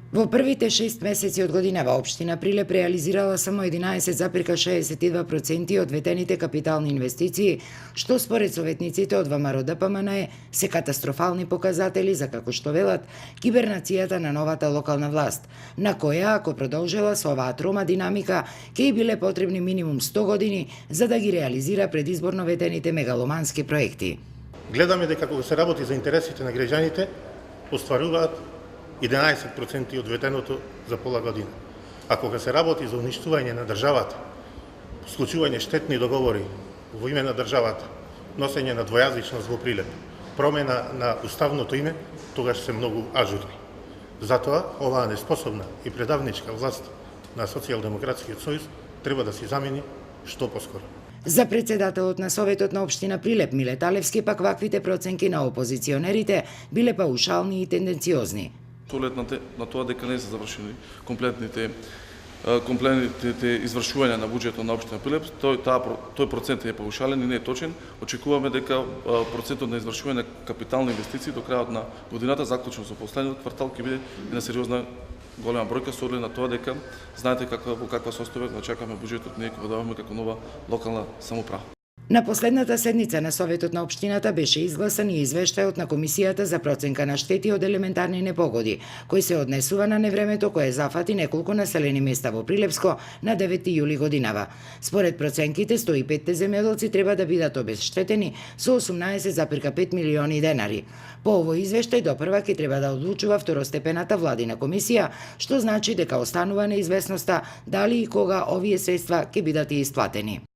Во првите 6 месеци од годинава, општина Прилеп реализирала само 11,62% од ветените капитални инвестиции, што според советниците од ВМРО ДПМН се катастрофални показатели за, како што велат, кибернацијата на новата локална власт, на која, ако продолжила со оваа трома динамика, ќе и биле потребни минимум 100 години за да ги реализира предизборно ветените мегаломански проекти. Гледаме дека кога се работи за интересите на граѓаните, остваруваат 11% од ветеното за пола година. А кога се работи за уништување на државата, склучување штетни договори во име на државата, носење на двојазичност во Прилеп, промена на уставното име, тогаш се многу ажурни. Затоа, оваа неспособна и предавничка власт на Социјалдемократскиот сојуз треба да се замени што поскоро. За председателот на Советот на општина Прилеп Миле Талевски пак ваквите проценки на опозиционерите биле паушални и тенденциозни. Со оглед на тоа дека не се завршени комплетните извршувања на буџетот на општина Прилеп, тој процент е паушален и не е точен. Очекуваме дека процентот на извршување на капитални инвестиции до крајот на годината, заклучно со последниот квартал, ќе биде една сериозна голема бројка со оглед на тоа дека знаете во каква состојба го чекаме буџетот ние кога даваме како нова локална самоуправа. На последната седница на Советот на општината беше изгласан и извештајот на Комисијата за проценка на штети од елементарни непогоди, кој се однесува на невремето кое зафати неколку населени места во Прилепско на 9 јули годинава. Според проценките, 105 земјоделци треба да бидат обезштетени со 18,5 милиони денари. По овој извештај допрва ќе треба да одлучува второстепената владина комисија, што значи дека останува неизвестноста дали и кога овие средства ќе бидат и исплатени.